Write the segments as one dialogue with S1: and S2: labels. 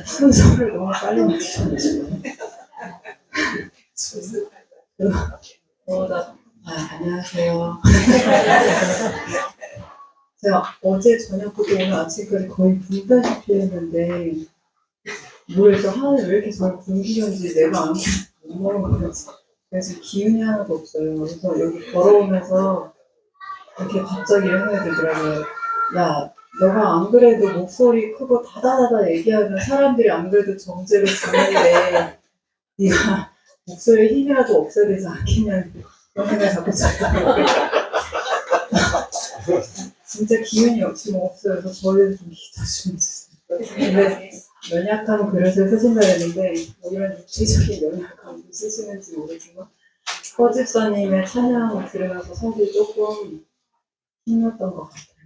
S1: 순서를 너무 빨리 맞추셔가지고. 안녕하세요. 제가 어제 저녁부터 오늘 아침까지 거의 굶다시피 했는데, 뭐래서 하늘 왜 이렇게 잘 굶기는지 내가 안 못 먹은 거지. 그래서 기운이 하나도 없어요. 그래서 여기 걸어오면서 이렇게 갑자기 이런 생각이 들더라고요. 야, 너가 안 그래도 목소리 크고 다다다다 얘기하면 사람들이 안 그래도 정제를 주는데 네가 목소리에 힘이라도 없어야 되지 않겠냐, 그런 생각이 자꾸 들더라고요. 진짜 기운이 없이 없어요. 그래서 저희도 좀 기도 좀 주세요. 근데 연약한 그릇을 쓰신다 했는데 뭐 이런 육체적인 연약함을 쓰시는지 모르지만 허집사님의 찬양 들으면서 속이 조금 힘났던 것 같아요.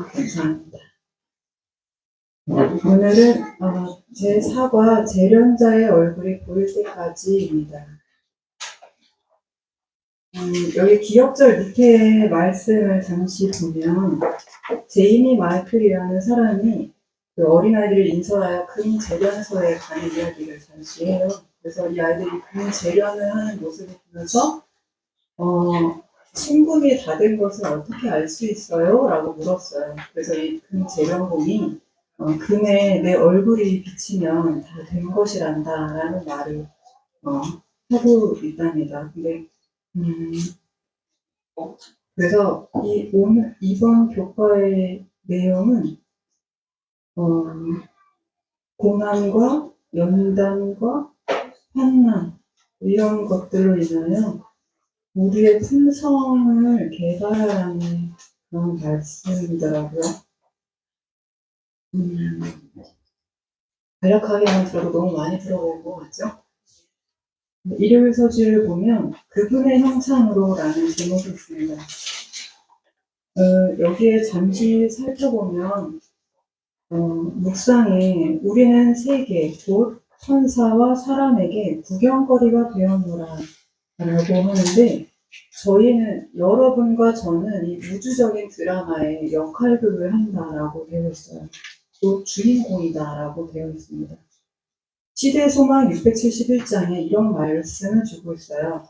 S1: 감사합니다. 오늘은 제 사과 재련자의 얼굴이 보일 때까지입니다. 여기 기억절 밑에 말씀을 잠시 보면 제이미 마이클이라는 사람이 그 어린아이들을 인솔하여 금 재련소에 가는 이야기를 잠시 해요. 그래서 이 아이들이 금 재련을 하는 모습을 보면서 신금이 다 된 것을 어떻게 알 수 있어요? 라고 물었어요. 그래서 이 금 재련공이 금에 내 얼굴이 비치면 다 된 것이란다 라는 말을 하고 있답니다. 근데 그래서 이번 교과의 내용은 고난과 연단과 환난 이런 것들로 인하여 우리의 품성을 개발하라는 그런 말씀이더라고요. 간략하게만 들어도 너무 많이 들어본 것 같죠? 일요일 서지를 보면 그분의 형상으로 라는 제목이 있습니다. 여기에 잠시 살펴보면 묵상에 우리는 세계, 곧 천사와 사람에게 구경거리가 되었노라 라고 하는데 저희는 여러분과 저는 이 우주적인 드라마의 역할극을 한다라고 되어 있어요. 또 주인공이다라고 되어 있습니다. 시대소망 671장에 이런 말씀을 주고 있어요.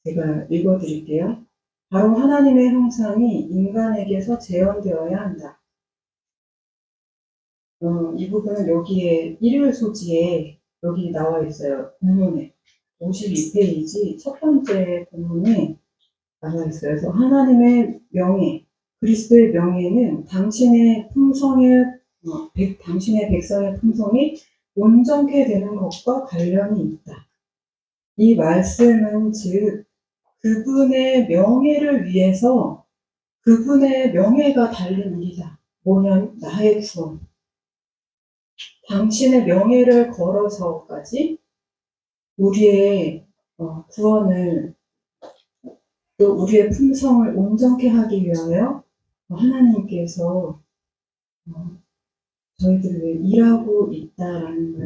S1: 제가 읽어드릴게요. 바로 하나님의 형상이 인간에게서 재현되어야 한다. 이 부분은 여기에 일요일 소지에 여기 나와 있어요. 본문에 52페이지 첫 번째 본문에 나와 있어요. 그래서 하나님의 명예, 그리스도의 명예는 당신의 백성의 품성이 온전케 되는 것과 관련이 있다. 이 말씀은 즉 그분의 명예를 위해서 그분의 명예가 달린 일이다. 뭐냐면 나의 구원. 당신의 명예를 걸어서까지 우리의 구원을 또 우리의 품성을 온전케 하기 위하여 하나님께서 저희들을 위해 일하고 있다라는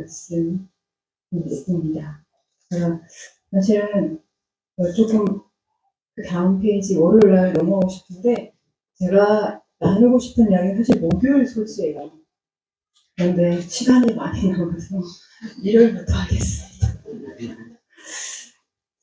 S1: 말씀입니다. 사실은 조금 그 다음 페이지 월요일날 넘어가고 싶은데 제가 나누고 싶은 이야기는 사실 목요일 소지예요. 그런데 시간이 많이 남아서 일요일부터 하겠습니다.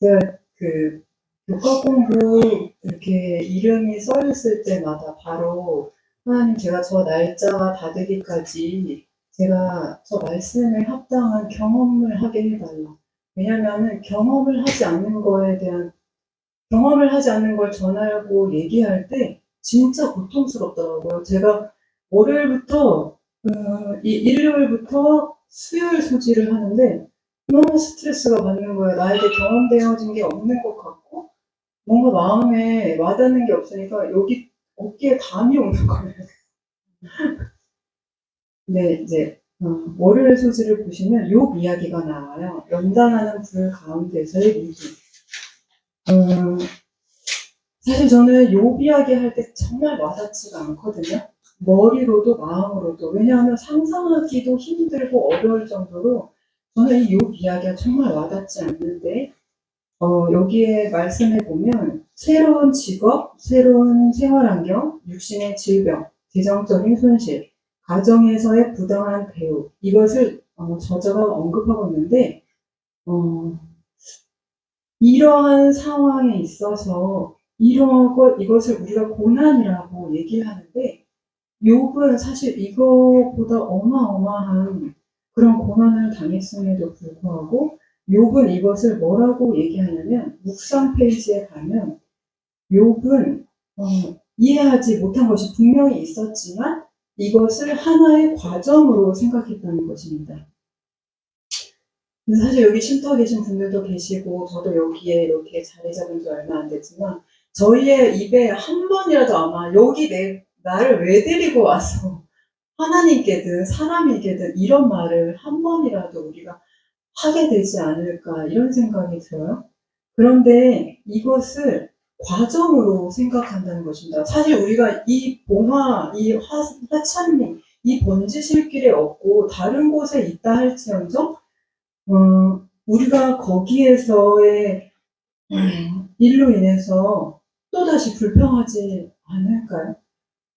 S1: 제가 그 교과 공부 이렇게 이름이 써있을 때마다 바로 하나님 제가 저 날짜가 다 되기까지 제가 저 말씀에 합당한 경험을 하게 해달라. 왜냐면은 경험을 하지 않는 걸 전하고 얘기할 때 진짜 고통스럽더라고요. 제가 월요일부터 일요일부터 수요일 소지를 하는데 너무 스트레스가 받는 거예요. 나에게 경험되어진 게 없는 것 같고 뭔가 마음에 와닿는 게 없으니까 여기 어깨에 담이 오는 거예요. 네, 이제 월요일 소지를 보시면 욥 이야기가 나와요. 연단하는 불 가운데서의 믿음. 사실 저는 욥 이야기 할 때 정말 와닿지가 않거든요. 머리로도 마음으로도. 왜냐하면 상상하기도 힘들고 어려울 정도로 저는 이 욥 이야기가 정말 와닿지 않는데, 여기에 말씀해 보면 새로운 직업, 새로운 생활 환경, 육신의 질병, 재정적인 손실, 가정에서의 부당한 대우, 이것을 저자가 언급하고 있는데, 어, 이러한 상황에 있어서 이것을 우리가 고난이라고 얘기를 하는데, 욥은 사실 이거보다 어마어마한 그런 고난을 당했음에도 불구하고 욥은 이것을 뭐라고 얘기하냐면, 묵상 페이지에 가면 욥은 이해하지 못한 것이 분명히 있었지만 이것을 하나의 과정으로 생각했다는 것입니다. 사실 여기 쉼터 계신 분들도 계시고 저도 여기에 이렇게 자리 잡은 지 얼마 안 됐지만 저희의 입에 한 번이라도 아마 여기 나를 왜 데리고 와서 하나님께든 사람에게든 이런 말을 한 번이라도 우리가 하게 되지 않을까, 이런 생각이 들어요. 그런데 이것을 과정으로 생각한다는 것입니다. 사실 우리가 이 봉화, 이 화찬미, 이 번지실길에 없고 다른 곳에 있다 할지언정 우리가 거기에서의 일로 인해서 또다시 불평하지 않을까요?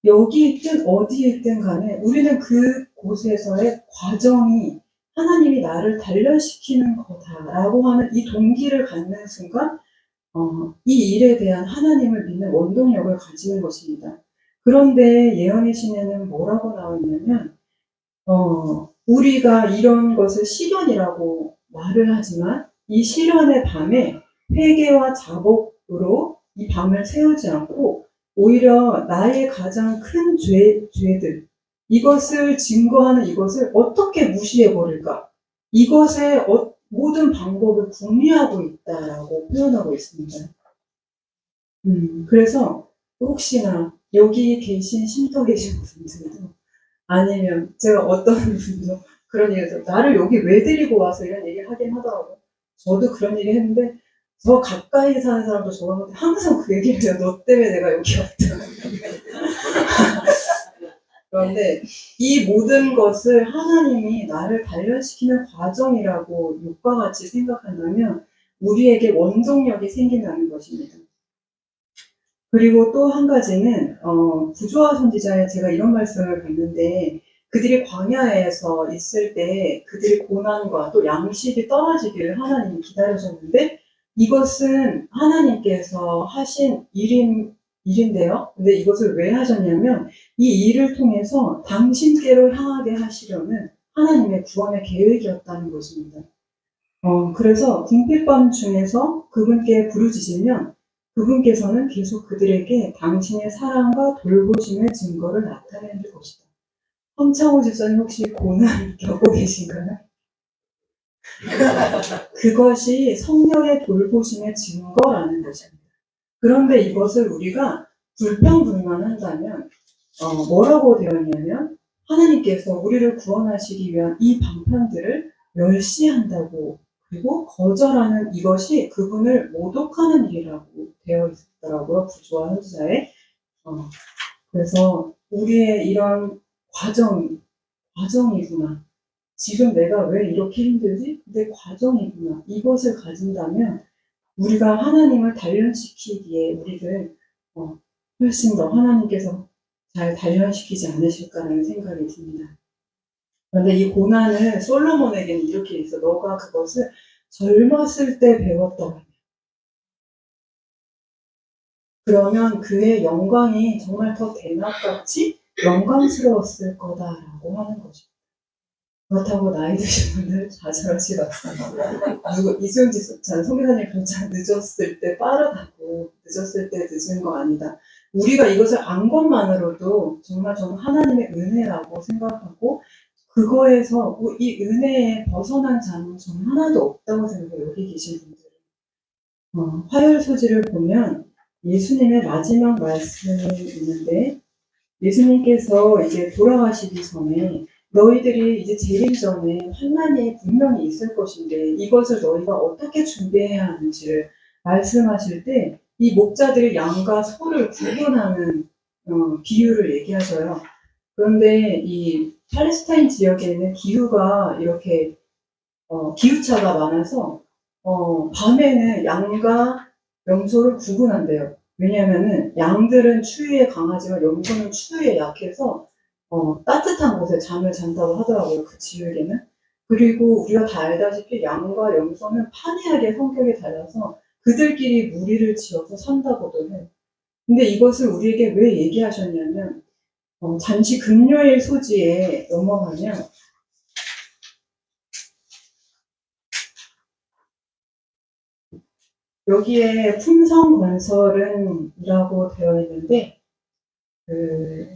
S1: 여기 있든 어디에 있든 간에 우리는 그곳에서의 과정이 하나님이 나를 단련시키는 거다라고 하는 이 동기를 갖는 순간 이 일에 대한 하나님을 믿는 원동력을 가지는 것입니다. 그런데 예언의 신에는 뭐라고 나와 있냐면 우리가 이런 것을 시련이라고 말을 하지만 이 시련의 밤에 회개와 자복으로 이 밤을 새우지 않고 오히려 나의 가장 큰 죄들, 이것을 증거하는 이것을 어떻게 무시해 버릴까? 이것의 모든 방법을 궁리하고 있다라고 표현하고 있습니다. 그래서 혹시나 여기 계신 쉼터 계신 분들도, 아니면 제가 어떤 분도 그런 얘기를 나를 여기 왜 데리고 와서 이런 얘기 하긴 하더라고요. 저도 그런 얘기 했는데 저 가까이 사는 사람도 저한테 항상 그 얘기를 해요. 너 때문에 내가 여기 왔다. 그런데 이 모든 것을 하나님이 나를 단련시키는 과정이라고 욥과 같이 생각한다면 우리에게 원동력이 생긴다는 것입니다. 그리고 또 한 가지는 부조화 선지자에 제가 이런 말씀을 봤는데, 그들이 광야에서 있을 때 그들이 고난과 또 양식이 떨어지기를 하나님이 기다려줬는데 이것은 하나님께서 하신 일인데요. 근데 이것을 왜 하셨냐면 이 일을 통해서 당신께로 향하게 하시려는 하나님의 구원의 계획이었다는 것입니다. 그래서 궁핍밤 중에서 그분께 부르짖으면 그분께서는 계속 그들에게 당신의 사랑과 돌보심의 증거를 나타내는 것이다. 황창호 집사님 혹시 고난 겪고 계신가요? 그것이 성령의 돌보심의 증거라는 것입니다. 그런데 이것을 우리가 불평불만한다면 뭐라고 되어 있냐면 하나님께서 우리를 구원하시기 위한 이 방편들을 멸시한다고, 그리고 거절하는 이것이 그분을 모독하는 일이라고 되어 있더라고요. 부조화 선지자에. 그래서 우리의 이런 과정이구나. 지금 내가 왜 이렇게 힘들지? 내 과정이구나. 이것을 가진다면 우리가 하나님을 단련시키기에 우리를 훨씬 더 하나님께서 잘 단련시키지 않으실까라는 생각이 듭니다. 그런데 이 고난은 솔로몬에게는 이렇게 있어. 너가 그것을 젊었을 때 배웠더라면 그러면 그의 영광이 정말 더 대낮같이 영광스러웠을 거다라고 하는 거죠. 그렇다고 나이 드신 분들 좌절하지 마세요. 이수영지 성교사님 그렇잖아. 늦었을 때 빠르다고. 늦었을 때 늦은 거 아니다. 우리가 이것을 안 것만으로도 정말 저는 하나님의 은혜라고 생각하고 그거에서 이 은혜에 벗어난 자는 저는 하나도 없다고 생각해요. 여기 계신 분들은. 화요일서지를 보면 예수님의 마지막 말씀이 있는데 예수님께서 이제 돌아가시기 전에 너희들이 이제 재림 전에 환난이 분명히 있을 것인데 이것을 너희가 어떻게 준비해야 하는지를 말씀하실 때 이 목자들이 양과 소를 구분하는 비유를 얘기하셔요. 그런데 이 팔레스타인 지역에는 기후가 이렇게 기후차가 많아서 밤에는 양과 염소를 구분한대요. 왜냐하면은 양들은 추위에 강하지만 염소는 추위에 약해서 따뜻한 곳에 잠을 잔다고 하더라고요. 그 지역에는. 그리고 우리가 다 알다시피 양과 염소는 판이하게 성격이 달라서 그들끼리 무리를 지어서 산다고도 해요. 근데 이것을 우리에게 왜 얘기하셨냐면 잠시 금요일 소지에 넘어가면 여기에 품성건설은 이라고 되어 있는데 그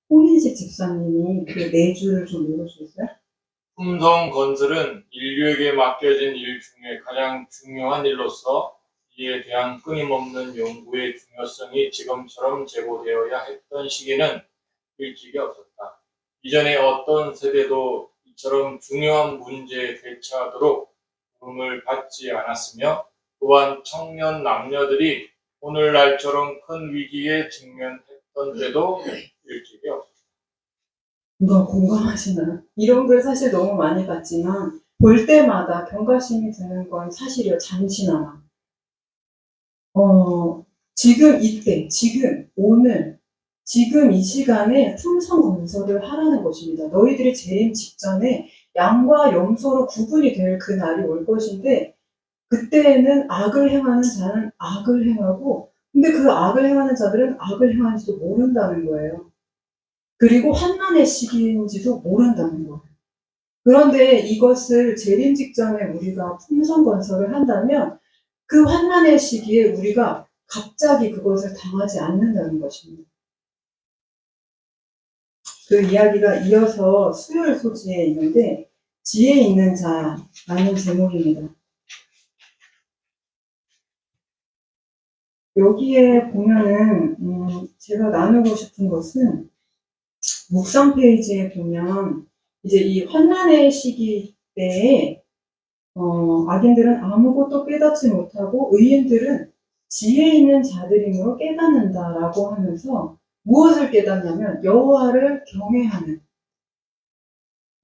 S1: 홍인식 집사님이 그 네 줄을 좀 읽어주세요.
S2: 품성 건설은 인류에게 맡겨진 일 중에 가장 중요한 일로서 이에 대한 끊임없는 연구의 중요성이 지금처럼 제고되어야 했던 시기는 일찍이 없었다. 이전에 어떤 세대도 이처럼 중요한 문제에 대처하도록 도움을 받지 않았으며 또한 청년 남녀들이 오늘날처럼 큰 위기에 직면했던 때도 일찍이 없었다.
S1: 이거 공감하시나요? 이런 걸 사실 너무 많이 봤지만 볼 때마다 경각심이 드는 건 사실이요. 잠시나마. 지금 이때, 지금, 오늘, 지금 이 시간에 품성 건설을 하라는 것입니다. 너희들이 재림 직전에 양과 염소로 구분이 될 그 날이 올 것인데 그때에는 악을 행하는 자는 악을 행하고 근데 그 악을 행하는 자들은 악을 행하는지도 모른다는 거예요. 그리고 환난의 시기인지도 모른다는 거예요. 그런데 이것을 재림 직전에 우리가 품성 건설을 한다면 그 환난의 시기에 우리가 갑자기 그것을 당하지 않는다는 것입니다. 그 이야기가 이어서 수요일 소지에 있는데 지혜 있는 자라는 제목입니다. 여기에 보면은 제가 나누고 싶은 것은 묵상 페이지에 보면 이제 이 환난의 시기 때에 악인들은 아무것도 깨닫지 못하고 의인들은 지혜 있는 자들이므로 깨닫는다라고 하면서 무엇을 깨닫냐면 여호와를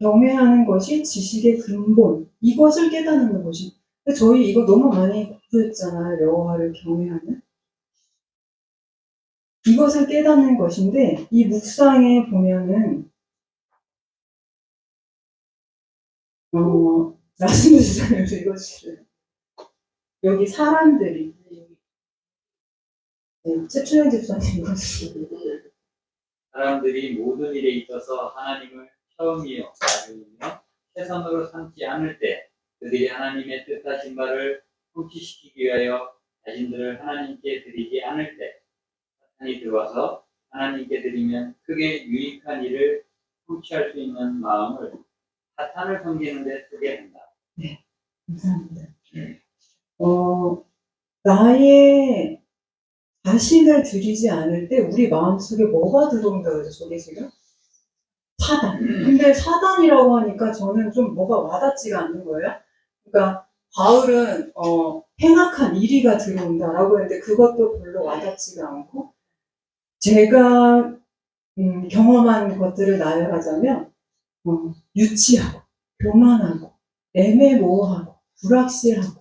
S1: 경외하는 것이 지식의 근본 이것을 깨닫는 것이. 저희 이거 너무 많이 공부했잖아요. 여호와를 경외하는 이것을 깨닫는 것인데 이 묵상에 보면은 라스무 지사님도 읽어주세요. 여기 사람들이 최춘영 집사님 읽어주세요.
S3: 사람들이 모든 일에 있어서 하나님을 처음이요 나중이며 최선으로 삼지 않을 때 그들이 하나님의 뜻하신 바를 성취시키기 위하여 자신들을 하나님께 드리지 않을 때 사탄이 들어와서 하나님께 드리면 크게 유익한 일을 성취할 수 있는 마음을 사탄을 섬기는 데 쓰게 한다.
S1: 네, 감사합니다. 나의 자신을 드리지 않을 때 우리 마음속에 뭐가 들어온다 그러죠? 저게 지금? 사단. 근데 사단이라고 하니까 저는 좀 뭐가 와닿지가 않는 거예요. 그러니까 바울은 행악한 이리가 들어온다라고 했는데 그것도 별로 와닿지가 않고 제가 경험한 것들을 나열하자면 유치하고 교만하고 애매모호하고 불확실하고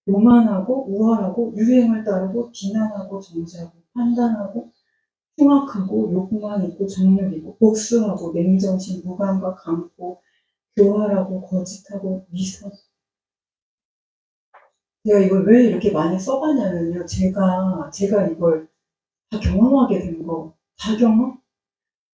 S1: 교만하고 우월하고 유행을 따르고 비난하고 정죄하고 판단하고 흉악하고 욕만 있고 정력 있고 복수하고 냉정심 무감각 강포 교활하고 거짓하고 미서. 제가 이걸 왜 이렇게 많이 써가냐면요. 제가 이걸 다 경험하게 된 거, 다 경험?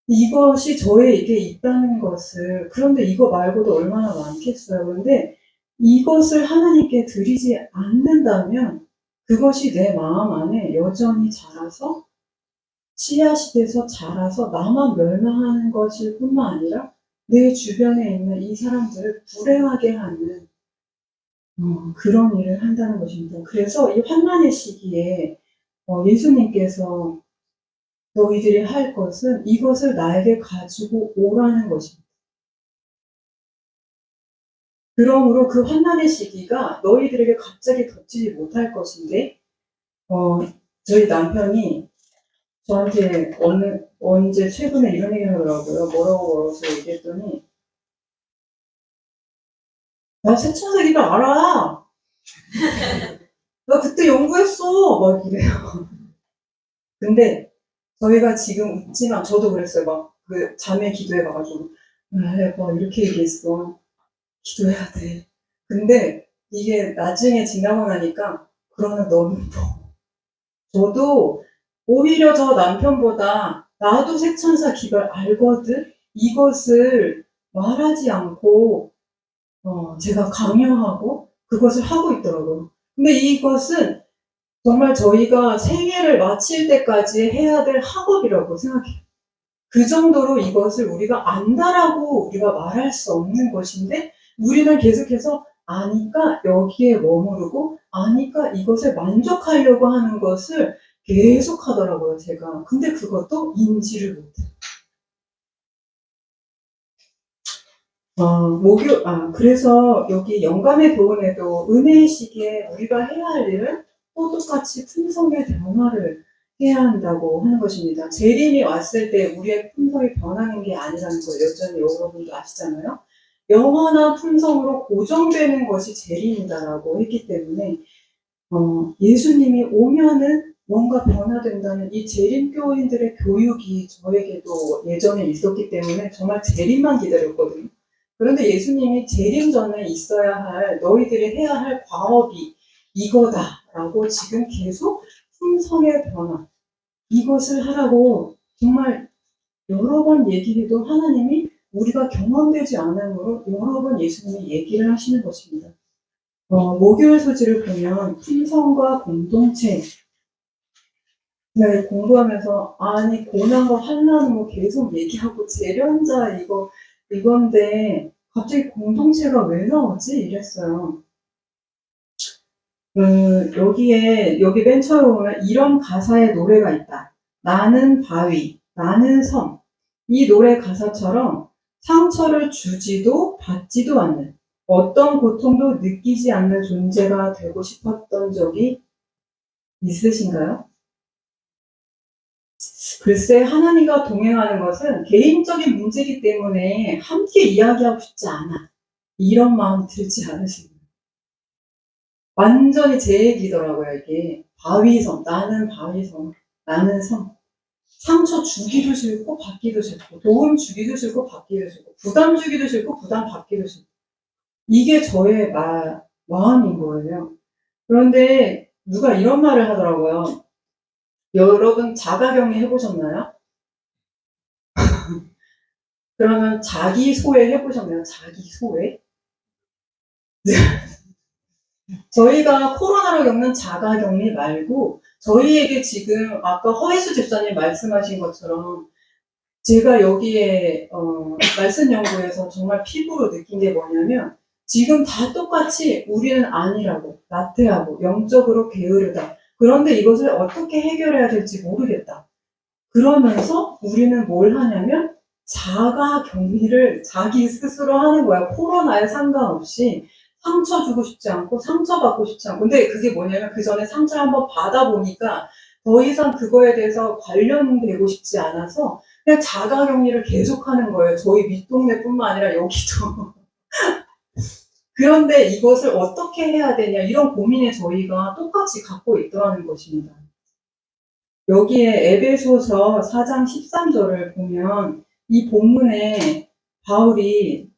S1: 이것이 저에게 있다는 것을, 그런데 이거 말고도 얼마나 많겠어요. 그런데 이것을 하나님께 드리지 않는다면 그것이 내 마음 안에 여전히 자라서 씨앗이 돼서 자라서 나만 멸망하는 것일 뿐만 아니라 내 주변에 있는 이 사람들을 불행하게 하는 그런 일을 한다는 것입니다. 그래서 이 환난의 시기에 예수님께서 너희들이 할 것은 이것을 나에게 가지고 오라는 것입니다. 그러므로 그 환난의 시기가 너희들에게 갑자기 덮치지 못할 것인데 저희 남편이 저한테 언제 최근에 이런 얘기를 하더라고요. 뭐라고 얘기했더니 나 세천사 기별 알아. 나 그때 연구했어. 막 이래요. 근데 저희가 지금 웃지만 저도 그랬어요. 막 그 자매 기도해 봐가지고 막 이렇게 얘기했어. 기도해야 돼. 근데 이게 나중에 지나고 나니까 그러나 너는 뭐 저도 오히려 저 남편보다 나도 색천사 기별 알거든. 이것을 말하지 않고 제가 강요하고 그것을 하고 있더라고요. 근데 이것은 정말 저희가 생애를 마칠 때까지 해야 될 학업이라고 생각해요. 그 정도로 이것을 우리가 안다라고 우리가 말할 수 없는 것인데 우리는 계속해서 아니까 여기에 머무르고 아니까 이것을 만족하려고 하는 것을 계속 하더라고요, 제가. 근데 그것도 인지를 못해요. 그래서 여기 영감의 교훈에도 은혜의 시기에 우리가 해야 할 일은 또 똑같이 품성의 변화를 해야 한다고 하는 것입니다. 재림이 왔을 때 우리의 품성이 변하는 게 아니라는 거 여전히 여러분도 아시잖아요. 영원한 품성으로 고정되는 것이 재림이다라고 했기 때문에 예수님이 오면은 뭔가 변화된다는 이 재림교인들의 교육이 저에게도 예전에 있었기 때문에 정말 재림만 기다렸거든요. 그런데 예수님이 재림 전에 있어야 할 너희들이 해야 할 과업이 이거다라고 지금 계속 품성의 변화 이것을 하라고 정말 여러 번 얘기해도 하나님이 우리가 경험되지 않으므로 여러 번 예수님이 얘기를 하시는 것입니다. 목요일 소지를 보면 품성과 공동체 공부하면서 아니 고난과 환난은 뭐 계속 얘기하고 재련자 이건데 갑자기 공동체가 왜 나오지? 이랬어요. 여기 맨 처음에 보면 이런 가사의 노래가 있다. 나는 바위, 나는 섬. 이 노래 가사처럼 상처를 주지도 받지도 않는 어떤 고통도 느끼지 않는 존재가 되고 싶었던 적이 있으신가요? 글쎄 하나님과 동행하는 것은 개인적인 문제이기 때문에 함께 이야기하고 싶지 않아. 이런 마음 들지 않으신가요? 완전히 제 얘기더라고요, 이게. 바위섬, 나는 바위섬, 나는 섬. 상처 주기도 싫고, 받기도 싫고, 도움 주기도 싫고, 받기도 싫고, 부담 주기도 싫고, 부담 받기도 싫고. 이게 저의 마음인 거예요. 그런데 누가 이런 말을 하더라고요. 여러분 자가격리 해보셨나요? 그러면 자기 소외 해보셨나요? 자기 소외? 저희가 코로나로 겪는 자가격리 말고 저희에게 지금 아까 허혜수 집사님 말씀하신 것처럼 제가 여기에 말씀 연구에서 정말 피부로 느낀 게 뭐냐면 지금 다 똑같이 우리는 아니라고 나태하고 영적으로 게으르다. 그런데 이것을 어떻게 해결해야 될지 모르겠다. 그러면서 우리는 뭘 하냐면 자가 격리를 자기 스스로 하는 거야. 코로나에 상관없이 상처 주고 싶지 않고 상처 받고 싶지 않고. 근데 그게 뭐냐면 그 전에 상처를 한번 받아보니까 더 이상 그거에 대해서 관련되고 싶지 않아서 그냥 자가 격리를 계속하는 거예요. 저희 밑동네뿐만 아니라 여기도. 그런데 이것을 어떻게 해야 되냐 이런 고민에 저희가 똑같이 갖고 있더라는 것입니다. 여기에 에베소서 4장 13절을 보면 이 본문에 바울이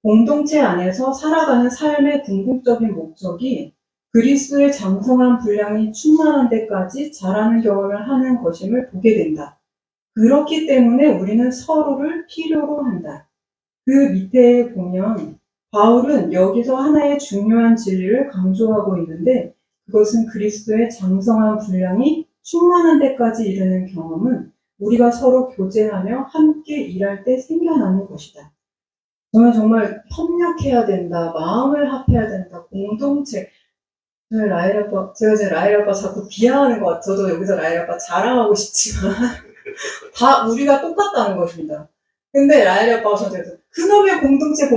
S1: 공동체 안에서 살아가는 삶의 궁극적인 목적이 그리스도의 장성한 분량이 충만한 데까지 자라는 경험을 하는 것임을 보게 된다. 그렇기 때문에 우리는 서로를 필요로 한다. 그 밑에 보면 바울은 여기서 하나의 중요한 진리를 강조하고 있는데 그것은 그리스도의 장성한 분량이 충만한 데까지 이르는 경험은 우리가 서로 교제하며 함께 일할 때 생겨나는 것이다. 저는 정말 협력해야 된다, 마음을 합해야 된다, 공동체. 제가 제 라일 아빠 자꾸 비하하는 것 같아요. 저도 여기서 라일 아빠 자랑하고 싶지만 다 우리가 똑같다는 것입니다. 근데 라일 아빠가 저한테 그놈의 공동체.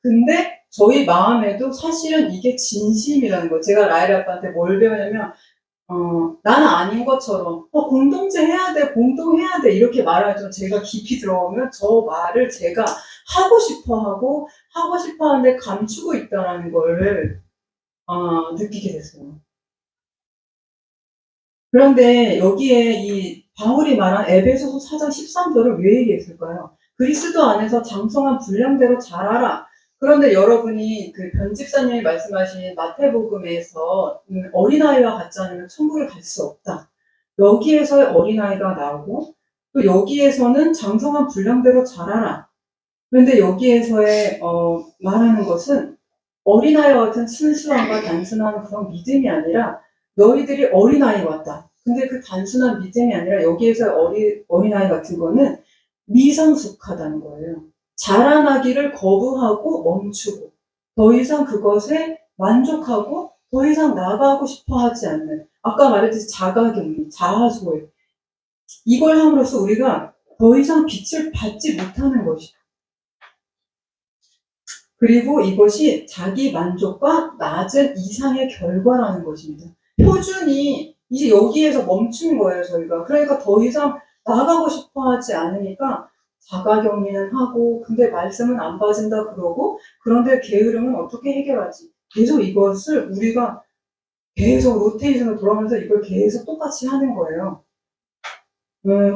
S1: 근데 저희 마음에도 사실은 이게 진심이라는 거. 제가 라일 아빠한테 뭘 배우냐면 나는 아닌 것처럼, 공동체 해야 돼, 공동해야 돼, 이렇게 말하죠. 제가 깊이 들어오면 저 말을 제가 하고 싶어 하는데 감추고 있다라는 걸, 느끼게 됐어요. 그런데 여기에 이 바울이 말한 에베소서 4장 13절을 왜 얘기했을까요? 그리스도 안에서 장성한 분량대로 자라라. 그런데 여러분이 그 변집사님이 말씀하신 마태복음에서 어린아이와 같지 않으면 천국을 갈 수 없다. 여기에서의 어린아이가 나오고 또 여기에서는 장성한 분량대로 자라라. 그런데 여기에서의 말하는 것은 어린아이와 같은 순수함과 단순한 그런 믿음이 아니라 너희들이 어린아이 같다. 근데 그 단순한 믿음이 아니라 여기에서 어린아이 같은 거는 미성숙하다는 거예요. 자라나기를 거부하고 멈추고 더 이상 그것에 만족하고 더 이상 나가고 싶어 하지 않는, 아까 말했듯이 자가격리, 자아소외, 이걸 함으로써 우리가 더 이상 빛을 받지 못하는 것이다. 그리고 이것이 자기 만족과 낮은 이상의 결과라는 것입니다. 표준이 이제 여기에서 멈춘 거예요, 저희가. 그러니까 더 이상 나가고 싶어 하지 않으니까 자가격리는 하고, 근데 말씀은 안 빠진다 그러고, 그런데 게으름은 어떻게 해결하지? 계속 이것을 우리가 계속 로테이션으로 돌아가면서 이걸 계속 똑같이 하는 거예요.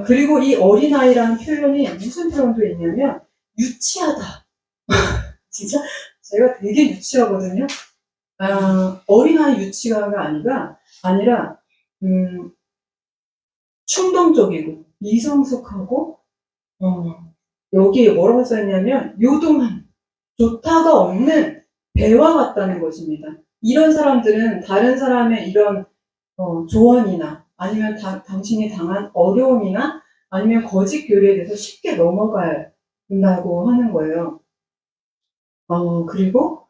S1: 그리고 이 어린아이라는 표현이 무슨 표현도 있냐면, 유치하다. 진짜 제가 되게 유치하거든요. 어린아이 유치가가 아니라 충동적이고 미성숙하고 여기에 뭐라고 써있냐면 요동한, 조타가 없는 배와 같다는 것입니다. 이런 사람들은 다른 사람의 이런 조언이나 아니면 당신이 당한 어려움이나 아니면 거짓 교리에 대해서 쉽게 넘어간다고 하는 거예요. 그리고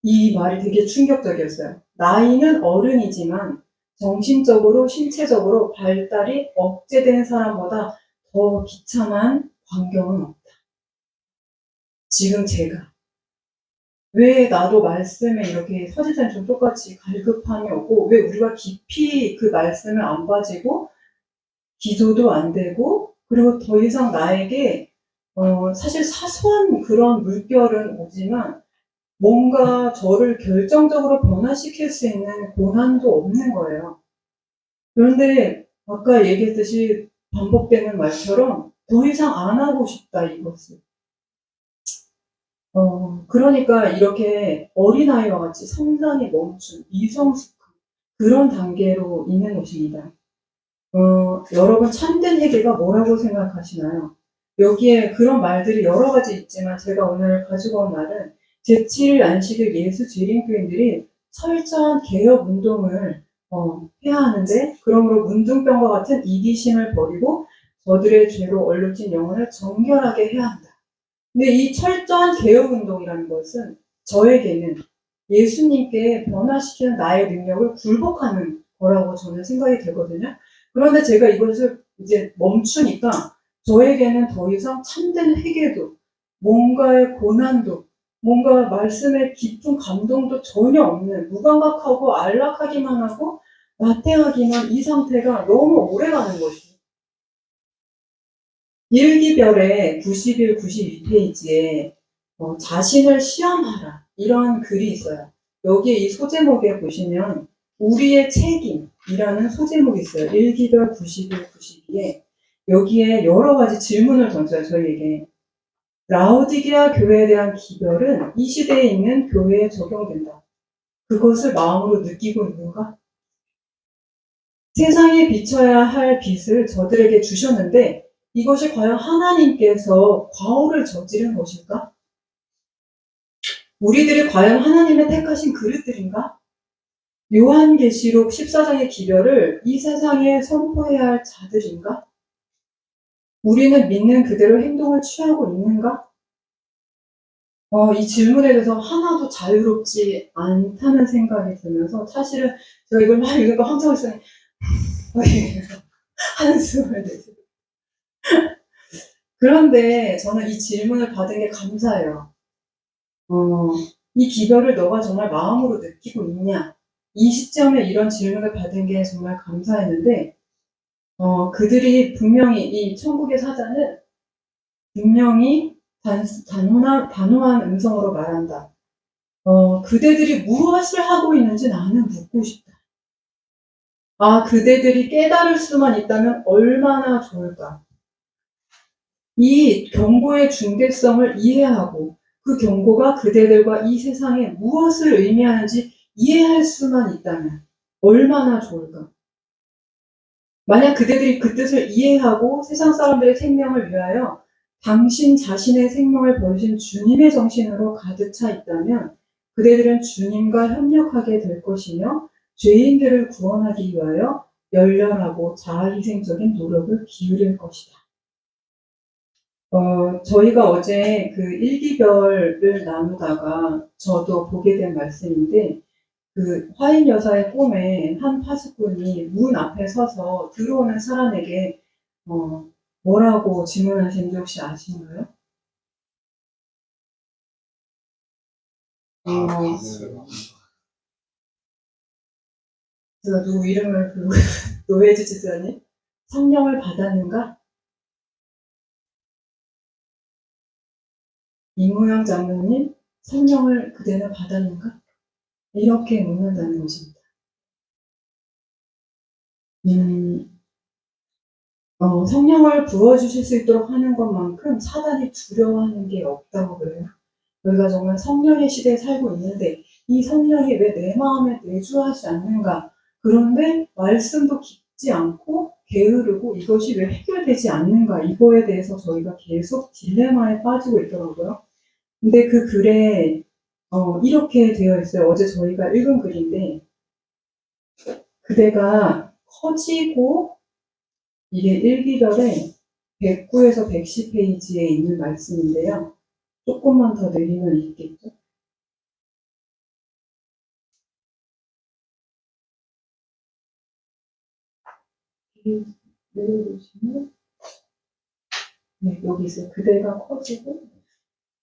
S1: 이 말이 되게 충격적이었어요. 나이는 어른이지만 정신적으로, 신체적으로 발달이 억제된 사람보다 더 비참한 광경은 없다. 지금 제가. 왜 나도 말씀에 이렇게 서지산처럼 똑같이 갈급함이 오고, 왜 우리가 깊이 그 말씀을 안 빠지고, 기도도 안 되고, 그리고 더 이상 나에게, 사실 사소한 그런 물결은 오지만, 뭔가 저를 결정적으로 변화시킬 수 있는 고난도 없는 거예요. 그런데 아까 얘기했듯이 반복되는 말처럼 더 이상 안 하고 싶다, 이것을. 그러니까 이렇게 어린아이와 같이 성장이 멈춘 미성숙한 그런 단계로 있는 것입니다. 여러분 참된 회개가 뭐라고 생각하시나요? 여기에 그런 말들이 여러 가지 있지만 제가 오늘 가지고 온 말은 제7일 안식일 예수 재림교인들이 철저한 개혁 운동을 해야 하는데, 그러므로 문둥병과 같은 이기심을 버리고 저들의 죄로 얼룩진 영혼을 정결하게 해야 한다. 근데 이 철저한 개혁 운동이라는 것은 저에게는 예수님께 변화시키는 나의 능력을 굴복하는 거라고 저는 생각이 되거든요. 그런데 제가 이것을 이제 멈추니까 저에게는 더 이상 참된 회개도, 뭔가의 고난도, 뭔가 말씀의 깊은 감동도 전혀 없는, 무감각하고 안락하기만 하고 나태하기만, 이 상태가 너무 오래가는 것이에요. 일기별의 91, 92페이지에 자신을 시험하라, 이런 글이 있어요. 여기에 이 소제목에 보시면 우리의 책임이라는 소제목이 있어요. 일기별 91, 92에 여기에 여러 가지 질문을 던져요, 저희에게. 라오디게아 교회에 대한 기별은 이 시대에 있는 교회에 적용된다. 그것을 마음으로 느끼고 있는가? 세상에 비춰야 할 빛을 저들에게 주셨는데 이것이 과연 하나님께서 과오를 저지른 것일까? 우리들이 과연 하나님의 택하신 그릇들인가? 요한계시록 14장의 기별을 이 세상에 선포해야 할 자들인가? 우리는 믿는 그대로 행동을 취하고 있는가? 이 질문에 대해서 하나도 자유롭지 않다는 생각이 들면서, 사실은 제가 이걸 막 읽으니까 항상 있어요. 한숨을 내서. 그런데 저는 이 질문을 받은 게 감사해요. 이 기별을 너가 정말 마음으로 느끼고 있냐? 이 시점에 이런 질문을 받은 게 정말 감사했는데, 그들이 분명히 이 천국의 사자는 분명히 단호한 음성으로 말한다. 그대들이 무엇을 하고 있는지 나는 묻고 싶다. 그대들이 깨달을 수만 있다면 얼마나 좋을까. 이 경고의 중대성을 이해하고 그 경고가 그대들과 이 세상에 무엇을 의미하는지 이해할 수만 있다면 얼마나 좋을까. 만약 그대들이 그 뜻을 이해하고 세상 사람들의 생명을 위하여 당신 자신의 생명을 버리신 주님의 정신으로 가득 차 있다면 그대들은 주님과 협력하게 될 것이며 죄인들을 구원하기 위하여 열렬하고 자아희생적인 노력을 기울일 것이다. 저희가 어제 그 일기별을 나누다가 저도 보게 된 말씀인데, 그 화인 여사의 꿈에 한 파수꾼이 문 앞에 서서 들어오는 사람에게 뭐라고 질문하시는지 혹시 아시나요? 제가 누구 이름을 부르고 노예주 지사님? 성령을 받았는가? 임무영 장로님, 성령을 그대는 받았는가? 이렇게 묻는다는 것입니다. 성령을 부어주실 수 있도록 하는 것만큼 사단이 두려워하는 게 없다고 그래요. 우리가 정말 성령의 시대에 살고 있는데 이 성령이 왜 내 마음에 내주하지 않는가? 그런데 말씀도 깊지 않고 게으르고 이것이 왜 해결되지 않는가? 이거에 대해서 저희가 계속 딜레마에 빠지고 있더라고요. 근데 그 글에 이렇게 되어 있어요. 어제 저희가 읽은 글인데 그대가 커지고 이게 일기별에 109에서 110페이지에 있는 말씀인데요. 조금만 더 내리면 있겠죠? 내려보시면 네, 여기 있어요. 그대가 커지고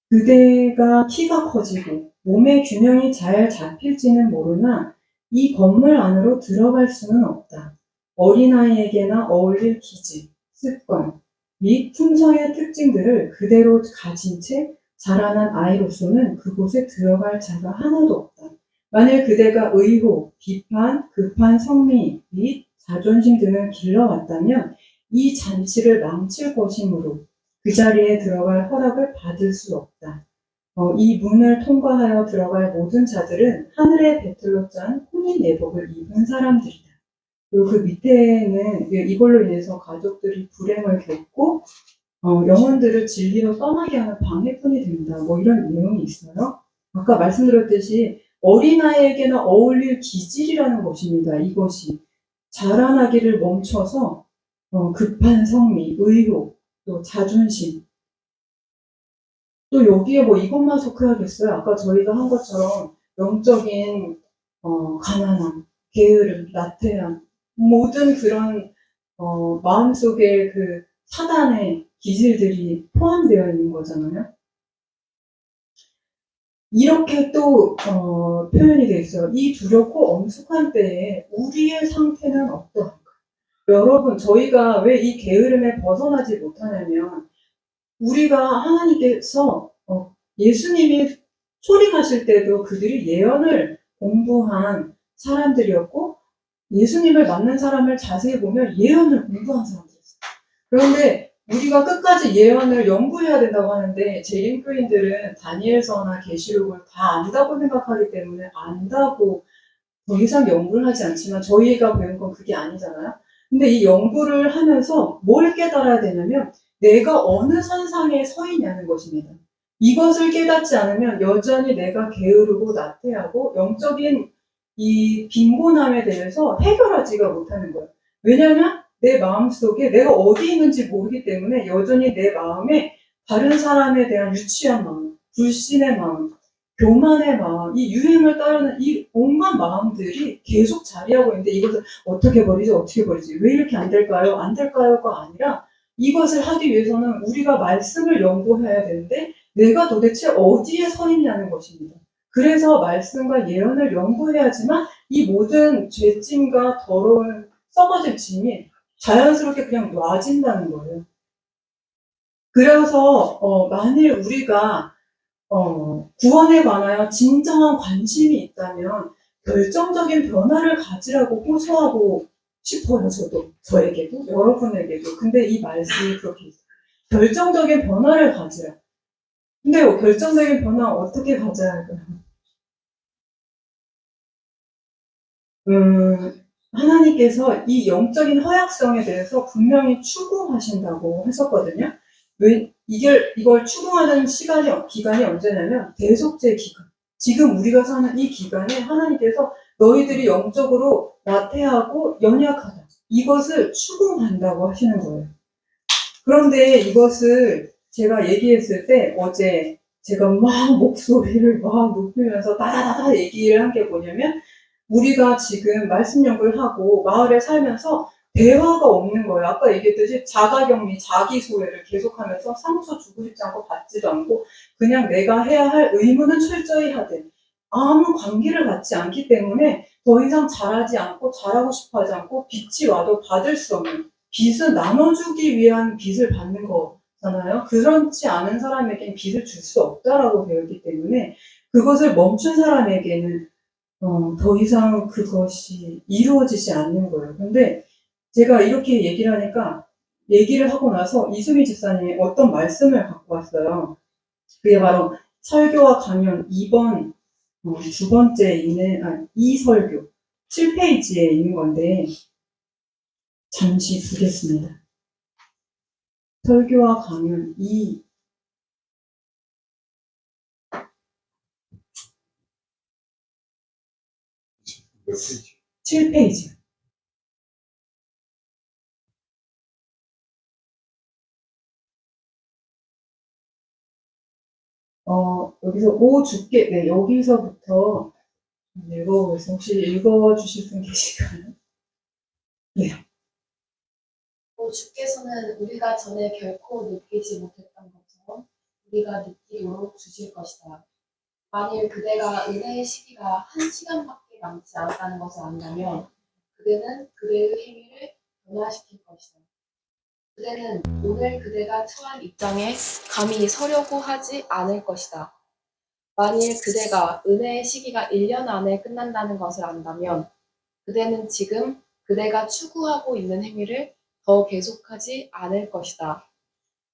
S1: 그대가 키가 커지고 몸의 균형이 잘 잡힐지는 모르나 이 건물 안으로 들어갈 수는 없다. 어린아이에게나 어울릴 기질, 습관 및 품성의 특징들을 그대로 가진 채 자라난 아이로서는 그곳에 들어갈 자가 하나도 없다. 만일 그대가 의혹, 비판, 급한 성미 및 자존심 등을 길러왔다면 이 잔치를 망칠 것이므로 그 자리에 들어갈 허락을 받을 수 없다. 이 문을 통과하여 들어갈 모든 자들은 하늘의 배틀로 짠 혼인 내복을 입은 사람들이다. 그리고 그 밑에는 이걸로 인해서 가족들이 불행을 겪고 영혼들을 진리로 떠나게 하는 방해꾼이 된다. 뭐 이런 내용이 있어요. 아까 말씀드렸듯이 어린아이에게나 어울릴 기질이라는 것입니다. 이것이 자라나기를 멈춰서 급한 성미, 의욕, 또 자존심 또 여기에 뭐 이것만 속해야겠어요. 아까 저희가 한 것처럼 영적인 가난함, 게으름, 나태함 모든 그런 마음속에 그 사단의 기질들이 포함되어 있는 거잖아요. 이렇게 또 표현이 되어 있어요. 이 두렵고 엄숙한 때에 우리의 상태는 어떠한가? 여러분, 저희가 왜 이 게으름에 벗어나지 못하냐면 우리가 하나님께서 예수님이 소리하실 때도 그들이 예언을 공부한 사람들이었고 예수님을 만난 사람을 자세히 보면 예언을 공부한 사람들이었어요. 그런데 우리가 끝까지 예언을 연구해야 된다고 하는데 재림교인들은 다니엘서나 계시록을 다 안다고 생각하기 때문에 안다고 더 이상 연구를 하지 않지만 저희가 배운 건 그게 아니잖아요. 근데 이 연구를 하면서 뭘 깨달아야 되냐면 내가 어느 선상에 서 있냐는 것입니다. 이것을 깨닫지 않으면 여전히 내가 게으르고 나태하고 영적인 이 빈곤함에 대해서 해결하지가 못하는 거예요. 왜냐하면 내 마음속에 내가 어디 있는지 모르기 때문에 여전히 내 마음에 다른 사람에 대한 유치한 마음, 불신의 마음, 교만의 마음, 이 유행을 따르는 이 온갖 마음들이 계속 자리하고 있는데 이것을 어떻게 버리지? 왜 이렇게 안 될까요? 안 될까요가 아니라 이것을 하기 위해서는 우리가 말씀을 연구해야 되는데 내가 도대체 어디에 서 있냐는 것입니다. 그래서 말씀과 예언을 연구해야지만 이 모든 죄짐과 더러운 썩어질 짐이 자연스럽게 그냥 놔진다는 거예요. 그래서 만일 우리가 구원에 관하여 진정한 관심이 있다면 결정적인 변화를 가지라고 호소하고 싶어요. 저에게도 여러분에게도. 근데 이 말씀이 그렇게 있어요. 결정적인 변화를 가지라. 근데 결정적인 변화 어떻게 가져야 할까요? 하나님께서 이 영적인 허약성에 대해서 분명히 추구하신다고 하셨거든요. 이걸 추구하는 기간이 언제냐면 대속제 기간. 지금 우리가 사는 이 기간에 하나님께서 너희들이 영적으로 나태하고 연약하다. 이것을 추구한다고 하시는 거예요. 그런데 이것을 제가 얘기했을 때 어제 제가 막 목소리를 막 높이면서 다다다다 얘기를 한 게 뭐냐면 우리가 지금 말씀 연구를 하고 마을에 살면서 대화가 없는 거예요. 아까 얘기했듯이 자가격리, 자기소외를 계속하면서 상처 주고 싶지 않고 받지도 않고 그냥 내가 해야 할 의무는 철저히 하되 아무 관계를 갖지 않기 때문에 더 이상 잘하지 않고 잘하고 싶어 하지 않고 빚이 와도 받을 수 없는 빚은 나눠주기 위한 빚을 받는 거잖아요. 그렇지 않은 사람에게는 빚을 줄 수 없다라고 되어 있기 때문에 그것을 멈춘 사람에게는 더 이상 그것이 이루어지지 않는 거예요. 근데 제가 이렇게 얘기를 하고 나서 이수미 집사님이 어떤 말씀을 갖고 왔어요. 그게 바로 설교와 강연 2번, 두 번째에 있는, 이 설교, 7페이지에 있는 건데, 잠시 보겠습니다. 설교와 강연 7페이지. 여기서부터 읽어보겠습니다. 혹시 읽어주실 분 계실까요? 네.
S4: 주께서는 우리가 전에 결코 느끼지 못했던 것처럼 우리가 느끼도록 주실 것이다. 만일 그대가 은혜의 시기가 한 시간밖에 남지 않았다는 것을 안다면 그대는 그대의 행위를 변화시킬 것이다. 그대는 오늘 그대가 처한 입장에 감히 서려고 하지 않을 것이다. 만일 그대가 은혜의 시기가 1년 안에 끝난다는 것을 안다면 그대는 지금 그대가 추구하고 있는 행위를 더 계속하지 않을 것이다.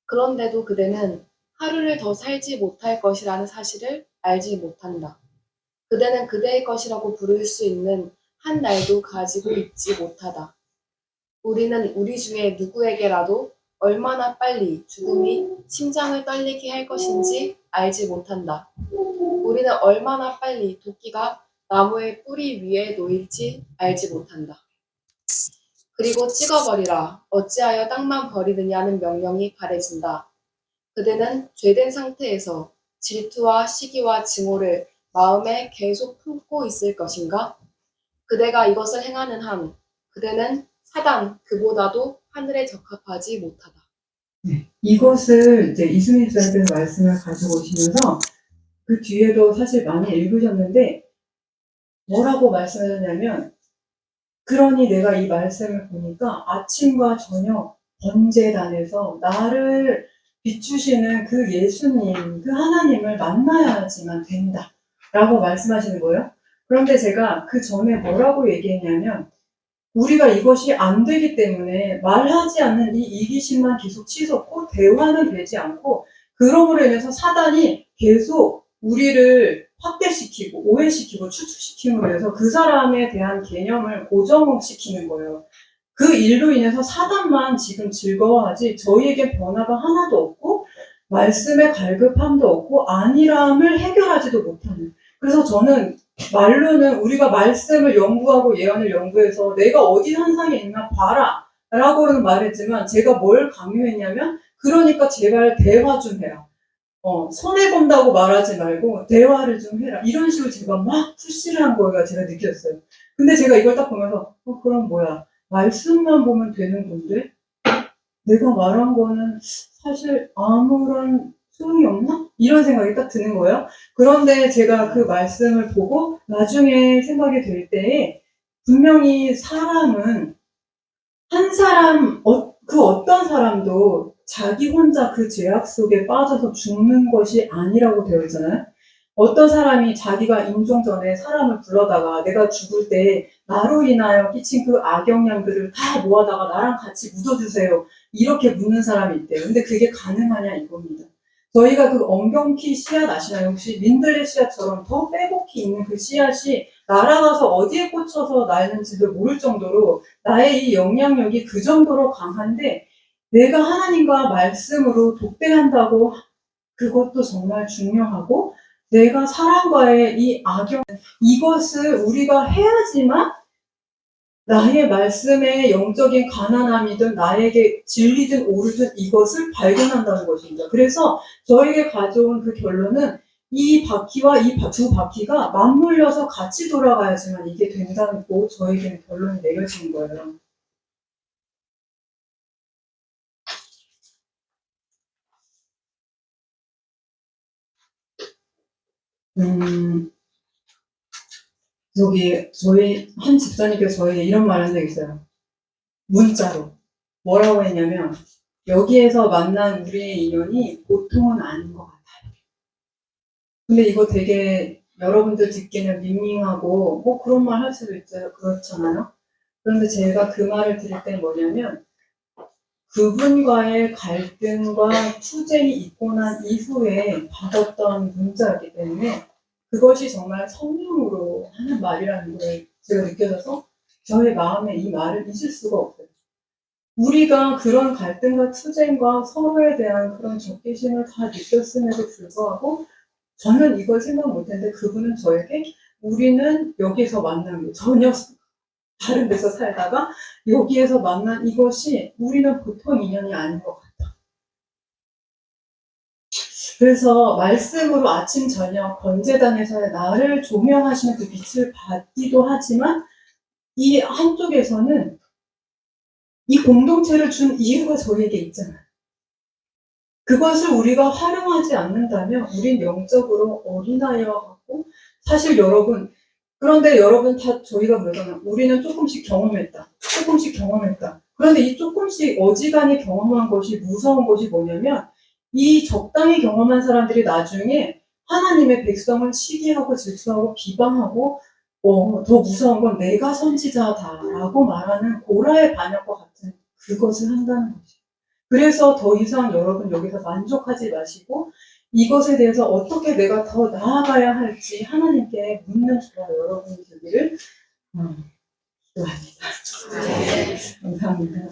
S4: 그런데도 그대는 하루를 더 살지 못할 것이라는 사실을 알지 못한다. 그대는 그대의 것이라고 부를 수 있는 한 날도 가지고 있지 못하다. 우리는 우리 중에 누구에게라도 얼마나 빨리 죽음이 심장을 떨리게 할 것인지 알지 못한다. 우리는 얼마나 빨리 도끼가 나무의 뿌리 위에 놓일지 알지 못한다. 그리고 찍어버리라. 어찌하여 땅만 버리느냐는 명령이 가려진다. 그대는 죄된 상태에서 질투와 시기와 증오를 마음에 계속 품고 있을 것인가? 그대가 이것을 행하는 한 그대는 사단 그보다도 하늘에 적합하지 못하다.
S1: 네, 이것을 이제 이수민 선생님께서 말씀을 가지고 오시면서 그 뒤에도 사실 많이 읽으셨는데 뭐라고 말씀하셨냐면 그러니 내가 이 말씀을 보니까 아침과 저녁 번제단에서 나를 비추시는 그 예수님, 그 하나님을 만나야지만 된다 라고 말씀하시는 거예요. 그런데 제가 그 전에 뭐라고 얘기했냐면 우리가 이것이 안 되기 때문에 말하지 않는 이 이기심만 계속 치솟고 대화는 되지 않고 그러므로 인해서 사단이 계속 우리를 확대시키고 오해시키고 추측시킴으로 해서 그 사람에 대한 개념을 고정시키는 거예요. 그 일로 인해서 사단만 지금 즐거워하지 저희에게 변화가 하나도 없고 말씀의 갈급함도 없고 안일함을 해결하지도 못하는. 그래서 저는 말로는 우리가 말씀을 연구하고 예언을 연구해서 내가 어디 현상이 있나 봐라 라고는 말했지만 제가 뭘 강요했냐면 그러니까 제발 대화 좀 해라. 손해본다고 말하지 말고 대화를 좀 해라. 이런 식으로 제가 막 푸시를 한 거가 제가 느꼈어요. 근데 제가 이걸 딱 보면서 그럼 뭐야. 말씀만 보면 되는 건데 내가 말한 거는 사실 아무런 소용이 없나? 이런 생각이 딱 드는 거예요. 그런데 제가 그 말씀을 보고 나중에 생각이 들 때에 분명히 사람은 한 사람, 그 어떤 사람도 자기 혼자 그 죄악 속에 빠져서 죽는 것이 아니라고 되어 있잖아요. 어떤 사람이 자기가 임종 전에 사람을 불러다가 내가 죽을 때 나로 인하여 끼친 그 악영향들을 다 모아다가 나랑 같이 묻어주세요. 이렇게 묻는 사람이 있대요. 근데 그게 가능하냐 이겁니다. 저희가 그 엉겅퀴 씨앗 아시나요? 혹시 민들레 씨앗처럼 더 빼곡히 있는 그 씨앗이 날아가서 어디에 꽂혀서 날는지도 모를 정도로 나의 이 영향력이 그 정도로 강한데 내가 하나님과 말씀으로 독대한다고 그것도 정말 중요하고 내가 사람과의 이 악영 이것을 우리가 해야지만 나의 말씀의 영적인 가난함이든 나에게 진리든 옳든 이것을 발견한다는 것입니다. 그래서 저에게 가져온 그 결론은 이 바퀴와 이 두 바퀴가 맞물려서 같이 돌아가야지만 이게 된다고 저에게는 결론이 내려지는 거예요. 저희 한 집사님께서 저에게 이런 말 한 적 있어요. 문자로. 뭐라고 했냐면, 여기에서 만난 우리의 인연이 보통은 아닌 것 같아요. 근데 이거 되게 여러분들 듣기는 밍밍하고, 뭐 그런 말 할 수도 있어요. 그렇잖아요. 그런데 제가 그 말을 들을 땐 뭐냐면, 그분과의 갈등과 투쟁이 있고 난 이후에 받았던 문자이기 때문에 그것이 정말 성령으로 하는 말이라는 걸 제가 느껴져서 저의 마음에 이 말을 잊을 수가 없어요. 우리가 그런 갈등과 투쟁과 서로에 대한 그런 적개심을 다 느꼈음에도 불구하고 저는 이걸 생각 못했는데 그분은 저에게 우리는 여기서 만난 게 전혀 다른 데서 살다가 여기에서 만난 이것이 우리는 보통 인연이 아닌 것 같다. 그래서 말씀으로 아침 저녁 번제단에서 나를 조명하시는 그 빛을 받기도 하지만 이 한쪽에서는 이 공동체를 준 이유가 저에게 있잖아요. 그것을 우리가 활용하지 않는다면 우린 영적으로 어린아이와 같고 사실 여러분 그런데 여러분 다 저희가 그러잖아요. 우리는 조금씩 경험했다. 조금씩 경험했다. 그런데 이 조금씩 어지간히 경험한 것이 무서운 것이 뭐냐면 이 적당히 경험한 사람들이 나중에 하나님의 백성을 시기하고 질투하고 비방하고 더 무서운 건 내가 선지자다라고 말하는 고라의 반역과 같은 그것을 한다는 거죠. 그래서 더 이상 여러분 여기서 만족하지 마시고 이것에 대해서 어떻게 내가 더 나아가야 할지 하나님께 묻는 저와 여러분이 되기를 기도합니다. 감사합니다.